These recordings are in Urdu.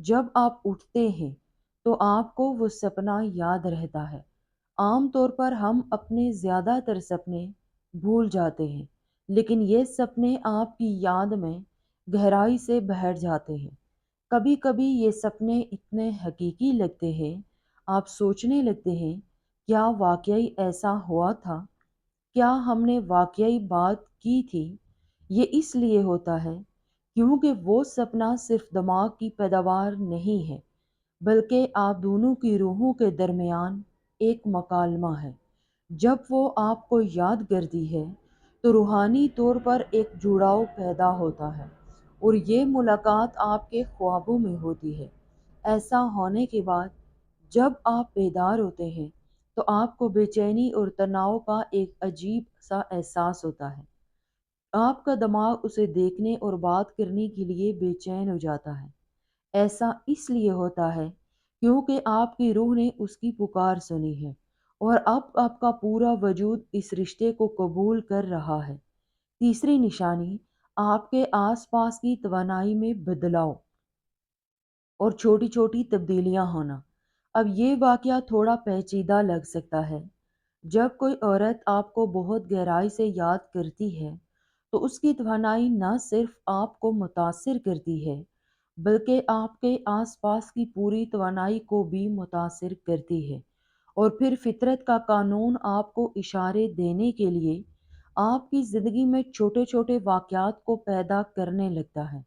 جب آپ اٹھتے ہیں تو آپ کو وہ سپنا یاد رہتا ہے۔ عام طور پر ہم اپنے زیادہ تر سپنے بھول جاتے ہیں، لیکن یہ سپنے آپ کی یاد میں گہرائی سے بیٹھ جاتے ہیں۔ کبھی کبھی یہ سپنے اتنے حقیقی لگتے ہیں، آپ سوچنے لگتے ہیں کیا واقعی ایسا ہوا تھا؟ کیا ہم نے واقعی بات کی تھی؟ یہ اس لیے ہوتا ہے کیونکہ وہ سپنا صرف دماغ کی پیداوار نہیں ہے، بلکہ آپ دونوں کی روحوں کے درمیان ایک مکالمہ ہے۔ جب وہ آپ کو یاد کرتی ہے تو روحانی طور پر ایک جڑاؤ پیدا ہوتا ہے، اور یہ ملاقات آپ کے خوابوں میں ہوتی ہے۔ ایسا ہونے کے بعد جب آپ بیدار ہوتے ہیں تو آپ کو بے چینی اور تناؤ کا ایک عجیب سا احساس ہوتا ہے۔ آپ کا دماغ اسے دیکھنے اور بات کرنے کے لیے بے چین ہو جاتا ہے۔ ایسا اس لیے ہوتا ہے کیونکہ آپ کی روح نے اس کی پکار سنی ہے، اور اب آپ کا پورا وجود اس رشتے کو قبول کر رہا ہے۔ تیسری نشانی، آپ کے آس پاس کی توانائی میں بدلاؤ اور چھوٹی چھوٹی تبدیلیاں ہونا۔ اب یہ واقعہ تھوڑا پیچیدہ لگ سکتا ہے۔ جب کوئی عورت آپ کو بہت گہرائی سے یاد کرتی ہے تو اس کی توانائی نہ صرف آپ کو متاثر کرتی ہے، بلکہ آپ کے آس پاس کی پوری توانائی کو بھی متاثر کرتی ہے، اور پھر فطرت کا قانون آپ کو اشارے دینے کے لیے آپ کی زندگی میں چھوٹے چھوٹے واقعات کو پیدا کرنے لگتا ہے۔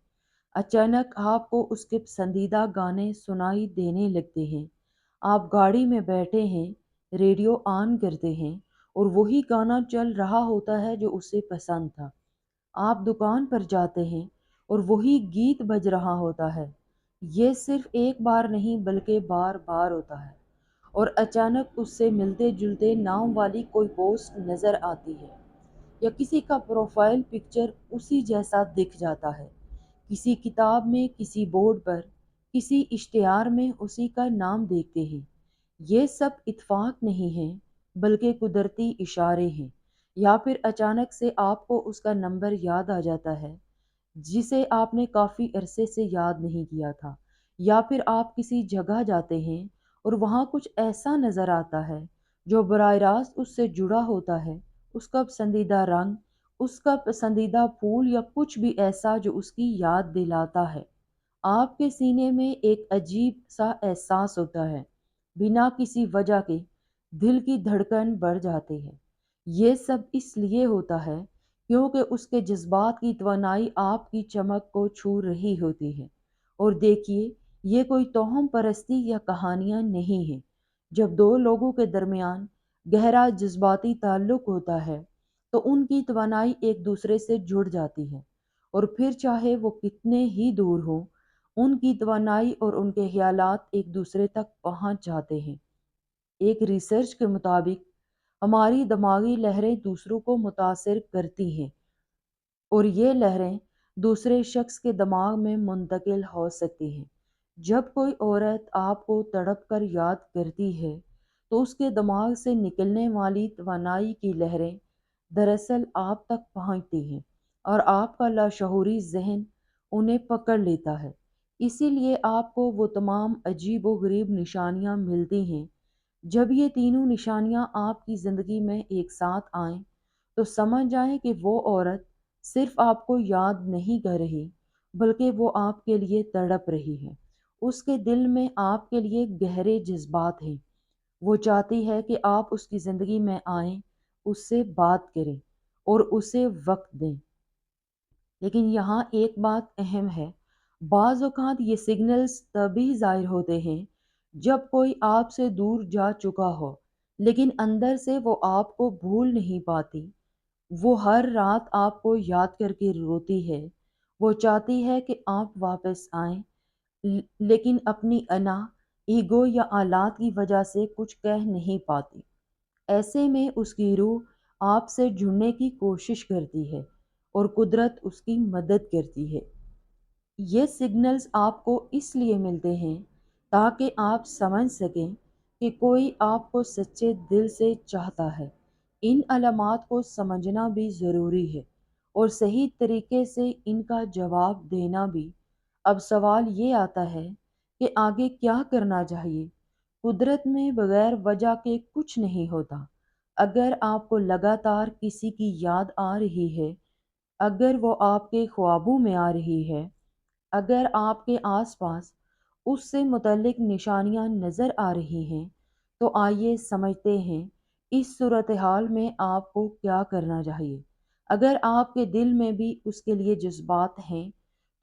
اچانک آپ کو اس کے پسندیدہ گانے سنائی دینے لگتے ہیں۔ آپ گاڑی میں بیٹھے ہیں، ریڈیو آن کرتے ہیں، اور وہی گانا چل رہا ہوتا ہے جو اسے پسند تھا۔ آپ دکان پر جاتے ہیں اور وہی گیت بج رہا ہوتا ہے۔ یہ صرف ایک بار نہیں بلکہ بار بار ہوتا ہے، اور اچانک اس سے ملتے جلتے نام والی کوئی پوسٹ نظر آتی ہے، یا کسی کا پروفائل پکچر اسی جیسا دکھ جاتا ہے۔ کسی کتاب میں، کسی بورڈ پر، کسی اشتہار میں اسی کا نام دیکھتے ہیں۔ یہ سب اتفاق نہیں ہیں بلکہ قدرتی اشارے ہیں، یا پھر اچانک سے آپ کو اس کا نمبر یاد آ جاتا ہے جسے آپ نے کافی عرصے سے یاد نہیں کیا تھا، یا پھر آپ کسی جگہ جاتے ہیں اور وہاں کچھ ایسا نظر آتا ہے جو براہ راست اس سے جڑا ہوتا ہے، اس کا پسندیدہ رنگ، اس کا پسندیدہ پھول، یا کچھ بھی ایسا جو اس کی یاد دلاتا ہے۔ آپ کے سینے میں ایک عجیب سا احساس ہوتا ہے، بنا کسی وجہ کے دل کی دھڑکن بڑھ جاتی ہے۔ یہ سب اس لیے ہوتا ہے کیونکہ اس کے جذبات کی توانائی آپ کی چمک کو چھو رہی ہوتی ہے۔ اور دیکھیے، یہ کوئی توہم پرستی یا کہانیاں نہیں ہیں۔ جب دو لوگوں کے درمیان گہرا جذباتی تعلق ہوتا ہے تو ان کی توانائی ایک دوسرے سے جڑ جاتی ہے، اور پھر چاہے وہ کتنے ہی دور ہوں، ان کی توانائی اور ان کے خیالات ایک دوسرے تک پہنچ جاتے ہیں۔ ایک ریسرچ کے مطابق ہماری دماغی لہریں دوسروں کو متاثر کرتی ہیں، اور یہ لہریں دوسرے شخص کے دماغ میں منتقل ہو سکتی ہیں۔ جب کوئی عورت آپ کو تڑپ کر یاد کرتی ہے تو اس کے دماغ سے نکلنے والی توانائی کی لہریں دراصل آپ تک پہنچتی ہیں، اور آپ کا لاشعوری ذہن انہیں پکڑ لیتا ہے۔ اسی لیے آپ کو وہ تمام عجیب و غریب نشانیاں ملتی ہیں۔ جب یہ تینوں نشانیاں آپ کی زندگی میں ایک ساتھ آئیں تو سمجھ جائیں کہ وہ عورت صرف آپ کو یاد نہیں کر رہی، بلکہ وہ آپ کے لیے تڑپ رہی ہے۔ اس کے دل میں آپ کے لیے گہرے جذبات ہیں۔ وہ چاہتی ہے کہ آپ اس کی زندگی میں آئیں، اس سے بات کریں اور اسے وقت دیں۔ لیکن یہاں ایک بات اہم ہے، بعض اوقات یہ سگنلز تبھی ظاہر ہوتے ہیں جب کوئی آپ سے دور جا چکا ہو، لیکن اندر سے وہ آپ کو بھول نہیں پاتی۔ وہ ہر رات آپ کو یاد کر کے روتی ہے۔ وہ چاہتی ہے کہ آپ واپس آئیں، لیکن اپنی انا، ایگو یا آلات کی وجہ سے کچھ کہہ نہیں پاتی۔ ایسے میں اس کی روح آپ سے جڑنے کی کوشش کرتی ہے، اور قدرت اس کی مدد کرتی ہے۔ یہ سگنلز آپ کو اس لیے ملتے ہیں تاکہ آپ سمجھ سکیں کہ کوئی آپ کو سچے دل سے چاہتا ہے۔ ان علامات کو سمجھنا بھی ضروری ہے، اور صحیح طریقے سے ان کا جواب دینا بھی۔ اب سوال یہ آتا ہے کہ آگے کیا کرنا چاہیے۔ قدرت میں بغیر وجہ کے کچھ نہیں ہوتا۔ اگر آپ کو لگاتار کسی کی یاد آ رہی ہے، اگر وہ آپ کے خوابوں میں آ رہی ہے، اگر آپ کے آس پاس اس سے متعلق نشانیاں نظر آ رہی ہیں، تو آئیے سمجھتے ہیں اس صورتحال میں آپ کو کیا کرنا چاہیے۔ اگر آپ کے دل میں بھی اس کے لیے جذبات ہیں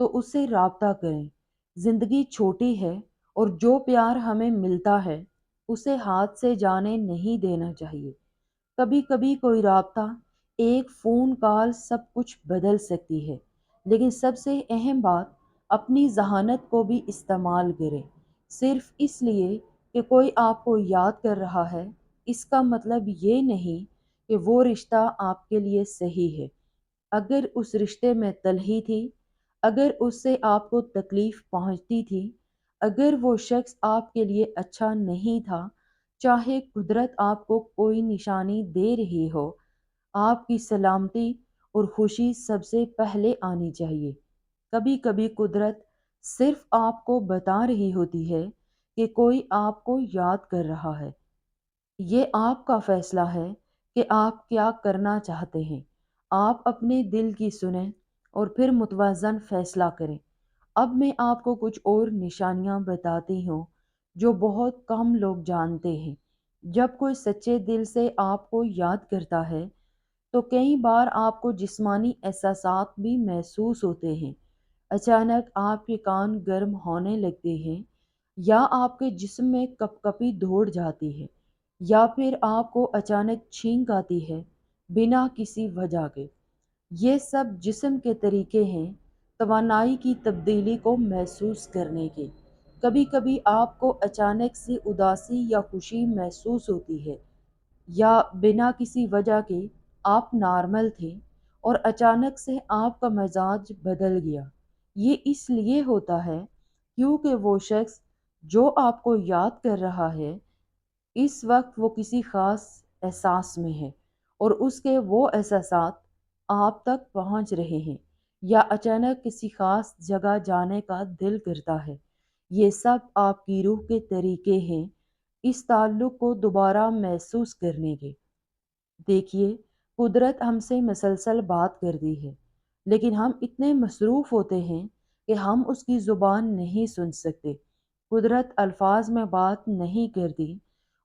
تو اس سے رابطہ کریں۔ زندگی چھوٹی ہے اور جو پیار ہمیں ملتا ہے اسے ہاتھ سے جانے نہیں دینا چاہیے۔ کبھی کبھی کوئی رابطہ، ایک فون کال سب کچھ بدل سکتی ہے، لیکن سب سے اہم بات، اپنی ذہانت کو بھی استعمال کریں۔ صرف اس لیے کہ کوئی آپ کو یاد کر رہا ہے، اس کا مطلب یہ نہیں کہ وہ رشتہ آپ کے لیے صحیح ہے۔ اگر اس رشتے میں تلخی تھی، اگر اس سے آپ کو تکلیف پہنچتی تھی، اگر وہ شخص آپ کے لیے اچھا نہیں تھا، چاہے قدرت آپ کو کوئی نشانی دے رہی ہو، آپ کی سلامتی اور خوشی سب سے پہلے آنی چاہیے۔ کبھی کبھی قدرت صرف آپ کو بتا رہی ہوتی ہے کہ کوئی آپ کو یاد کر رہا ہے۔ یہ آپ کا فیصلہ ہے کہ آپ کیا کرنا چاہتے ہیں۔ آپ اپنے دل کی سنیں اور پھر متوازن فیصلہ کریں۔ اب میں آپ کو کچھ اور نشانیاں بتاتی ہوں جو بہت کم لوگ جانتے ہیں۔ جب کوئی سچے دل سے آپ کو یاد کرتا ہے تو کئی بار آپ کو جسمانی احساسات بھی محسوس ہوتے ہیں۔ اچانک آپ کے کان گرم ہونے لگتے ہیں، یا آپ کے جسم میں کپ کپی دوڑ جاتی ہے، یا پھر آپ کو اچانک چھینک آتی ہے بنا کسی وجہ کے۔ یہ سب جسم کے طریقے ہیں توانائی کی تبدیلی کو محسوس کرنے کے۔ کبھی کبھی آپ کو اچانک سے اداسی یا خوشی محسوس ہوتی ہے، یا بنا کسی وجہ کے آپ نارمل تھے اور اچانک سے آپ کا مزاج بدل گیا۔ یہ اس لیے ہوتا ہے کیونکہ وہ شخص جو آپ کو یاد کر رہا ہے اس وقت وہ کسی خاص احساس میں ہے، اور اس کے وہ احساسات آپ تک پہنچ رہے ہیں، یا اچانک کسی خاص جگہ جانے کا دل کرتا ہے۔ یہ سب آپ کی روح کے طریقے ہیں اس تعلق کو دوبارہ محسوس کرنے کے۔ دیکھیے، قدرت ہم سے مسلسل بات کرتی ہے، لیکن ہم اتنے مصروف ہوتے ہیں کہ ہم اس کی زبان نہیں سن سکتے۔ قدرت الفاظ میں بات نہیں کرتی،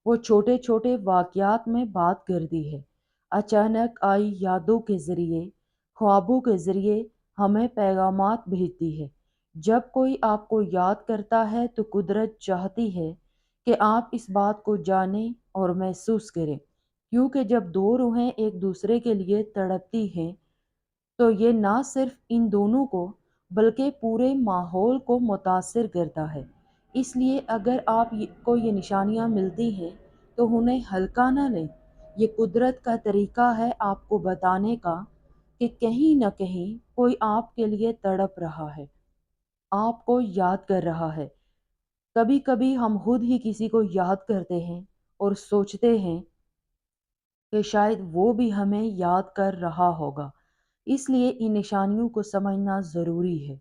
وہ چھوٹے چھوٹے واقعات میں بات کرتی ہے۔ اچانک آئی یادوں کے ذریعے، خوابوں کے ذریعے ہمیں پیغامات بھیجتی ہے۔ جب کوئی آپ کو یاد کرتا ہے تو قدرت چاہتی ہے کہ آپ اس بات کو جانیں اور محسوس کریں، کیونکہ جب دو روحیں ایک دوسرے کے لیے تڑپتی ہیں تو یہ نہ صرف ان دونوں کو بلکہ پورے ماحول کو متاثر کرتا ہے۔ اس لیے اگر آپ کو یہ نشانیاں ملتی ہیں تو انہیں ہلکا نہ لیں۔ یہ قدرت کا طریقہ ہے آپ کو بتانے کا کہ کہیں نہ کہیں کوئی آپ کے لیے تڑپ رہا ہے، آپ کو یاد کر رہا ہے۔ کبھی کبھی ہم خود ہی کسی کو یاد کرتے ہیں اور سوچتے ہیں کہ شاید وہ بھی ہمیں یاد کر رہا ہوگا۔ اس لیے ان نشانیوں کو سمجھنا ضروری ہے۔